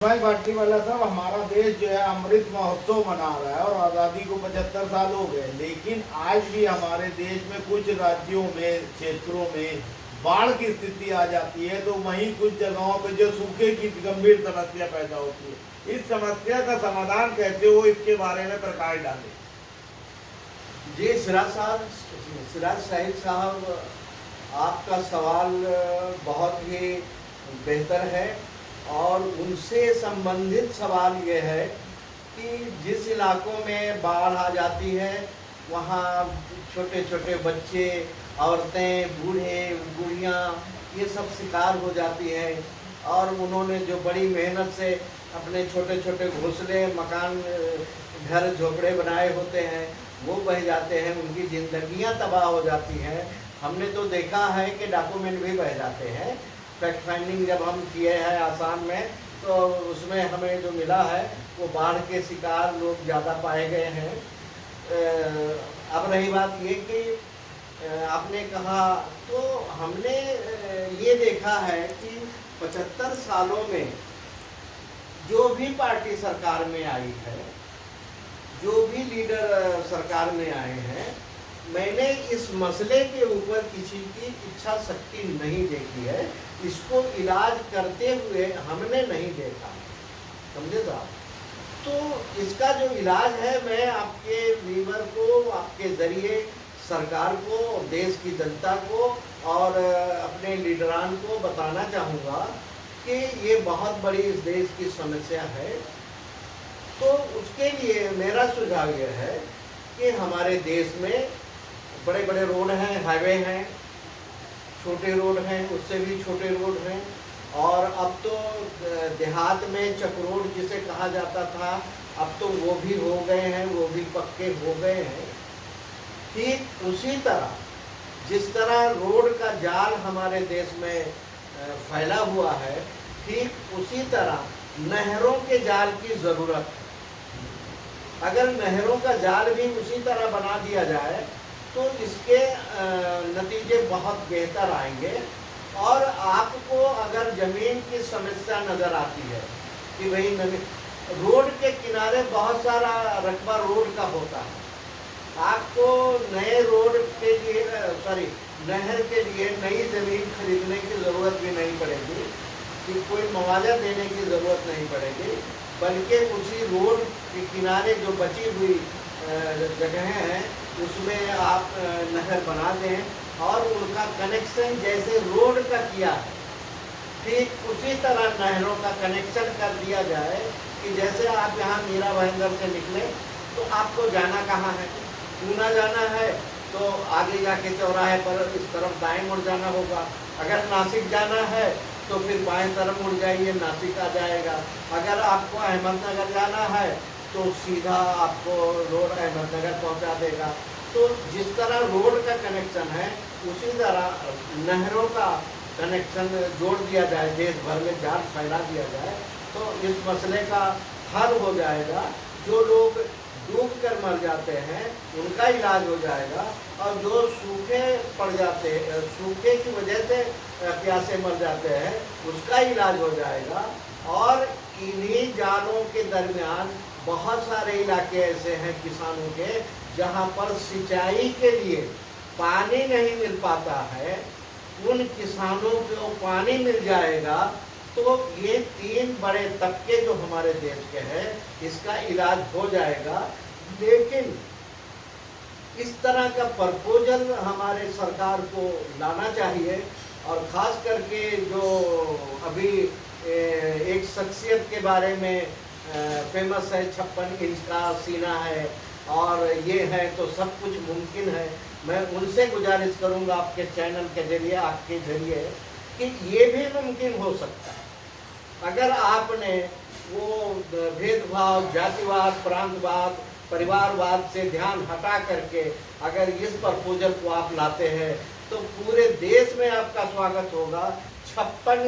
भाई भाटी वाला साहब, हमारा देश जो है अमृत महोत्सव मना रहा है और आज़ादी को 75 साल हो गए, लेकिन आज भी हमारे देश में कुछ राज्यों में, क्षेत्रों में बाढ़ की स्थिति आ जाती है, तो वहीं कुछ जगहों पे जो सूखे की गंभीर समस्या पैदा होती है। इस समस्या का समाधान कैसे हो, इसके बारे में प्रकाश डालें। जी सिराज शाहिद साहब, आपका सवाल बहुत ही बेहतर है और उनसे संबंधित सवाल ये है कि जिस इलाकों में बाढ़ आ जाती है वहाँ छोटे छोटे बच्चे, औरतें, बूढ़े बूढ़ियाँ ये सब शिकार हो जाती हैं और उन्होंने जो बड़ी मेहनत से अपने छोटे छोटे घोंसले, मकान, घर, झोपड़े बनाए होते हैं वो बह जाते हैं, उनकी ज़िंदगियाँ तबाह हो जाती हैं। हमने तो देखा है कि डॉक्यूमेंट भी बह जाते हैं। फैक्ट फाइंडिंग जब हम किए हैं आसाम में, तो उसमें हमें जो मिला है वो बाढ़ के शिकार लोग ज़्यादा पाए गए हैं। अब रही बात ये कि आपने कहा, तो हमने ये देखा है कि 75 सालों में जो भी पार्टी सरकार में आई है, जो भी लीडर सरकार में आए हैं, मैंने इस मसले के ऊपर किसी की इच्छा शक्ति नहीं देखी है। इसको इलाज करते हुए हमने नहीं देखा, समझे साहब। तो इसका जो इलाज है, मैं आपके व्यूअर को, आपके ज़रिए सरकार को, देश की जनता को और अपने लीडरान को बताना चाहूँगा कि ये बहुत बड़ी इस देश की समस्या है। तो उसके लिए मेरा सुझाव ये है कि हमारे देश में बड़े बड़े रोड हैं, हाईवे हैं, छोटे रोड हैं, उससे भी छोटे रोड हैं, और अब तो देहात में चक रोड जिसे कहा जाता था, अब तो वो भी हो गए हैं, वो भी पक्के हो गए हैं। ठीक उसी तरह जिस तरह रोड का जाल हमारे देश में फैला हुआ है, ठीक उसी तरह नहरों के जाल की ज़रूरत है। अगर नहरों का जाल भी उसी तरह बना दिया जाए तो इसके नतीजे बहुत बेहतर आएंगे। और आपको अगर ज़मीन की समस्या नज़र आती है कि भाई रोड के किनारे बहुत सारा रकबा रोड का होता है, आपको नए रोड के लिए नहर के लिए नई ज़मीन खरीदने की ज़रूरत भी नहीं पड़ेगी, कि कोई मुआवजा देने की ज़रूरत नहीं पड़ेगी, बल्कि उसी रोड के किनारे जो बची हुई जगहें हैं उसमें आप नहर बना दें और उनका कनेक्शन जैसे रोड का किया है, ठीक उसी तरह नहरों का कनेक्शन कर दिया जाए कि जैसे आप यहाँ मीरा भाईंदर से निकले तो आपको जाना कहाँ है, पूना जाना है तो आगे जाके चौराहे पर इस तरफ दाएं मुड़ जाना होगा। अगर नासिक जाना है तो फिर बाएं तरफ मुड़ जाइए, नासिक आ जाएगा। अगर आपको अहमदनगर जाना है तो सीधा आपको रोड अहमदनगर पहुंचा देगा। तो जिस तरह रोड का कनेक्शन है उसी तरह नहरों का कनेक्शन जोड़ दिया जाए, देश भर में जाल फैला दिया जाए, तो इस मसले का हल हो जाएगा। जो लोग डूब कर मर जाते हैं उनका इलाज हो जाएगा, और जो सूखे पड़ जाते हैं, सूखे की वजह से प्यासे मर जाते हैं, उसका इलाज हो जाएगा। और इन्हीं जालों के दरमियान बहुत सारे इलाके ऐसे हैं किसानों के जहां पर सिंचाई के लिए पानी नहीं मिल पाता है। उन किसानों को पानी मिल जाएगा तो ये 3 बड़े तबके जो हमारे देश के हैं इसका इलाज हो जाएगा। लेकिन इस तरह का प्रपोजल हमारे सरकार को लाना चाहिए, और ख़ास करके जो अभी एक शख्सियत के बारे में फेमस है, 56 इंच का सीना है और ये है तो सब कुछ मुमकिन है। मैं उनसे गुजारिश करूंगा आपके चैनल के जरिए, आपके जरिए, कि ये भी मुमकिन हो सकता है अगर आपने वो भेदभाव, जातिवाद, प्रांतवाद, परिवारवाद से ध्यान हटा करके अगर इस प्रपोजल को आप लाते हैं तो पूरे देश में आपका स्वागत होगा। 56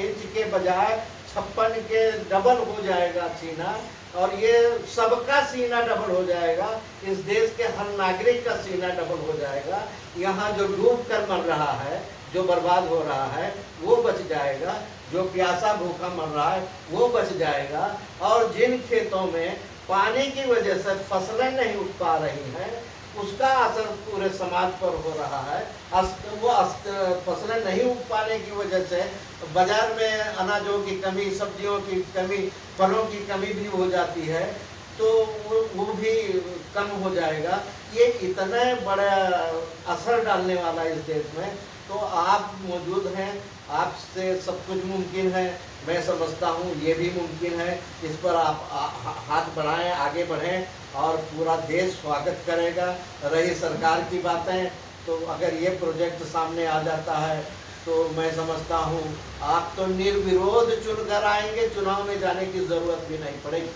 इंच के बजाय 56 के डबल हो जाएगा सीना, और ये सबका सीना डबल हो जाएगा। इस देश के हर नागरिक का सीना डबल हो जाएगा। यहाँ जो डूब कर मर रहा है, जो बर्बाद हो रहा है, वो बच जाएगा। जो प्यासा भूखा मर रहा है वो बच जाएगा, और जिन खेतों में पानी की वजह से फसलें नहीं उग पा रही हैं उसका असर पूरे समाज पर हो रहा है। फसलें नहीं उग पाने की वजह से बाजार में अनाजों की कमी, सब्जियों की कमी, फलों की कमी भी हो जाती है, तो वो भी कम हो जाएगा। ये इतना बड़ा असर डालने वाला इस देश में, तो आप मौजूद हैं, आपसे सब कुछ मुमकिन है। मैं समझता हूँ ये भी मुमकिन है, इस पर आप हाथ बढ़ाएं, आगे बढ़ें और पूरा देश स्वागत करेगा। रही सरकार की बातें, तो अगर ये प्रोजेक्ट सामने आ जाता है तो मैं समझता हूँ आप तो निर्विरोध चुनकर आएंगे, चुनाव में जाने की ज़रूरत भी नहीं पड़ेगी।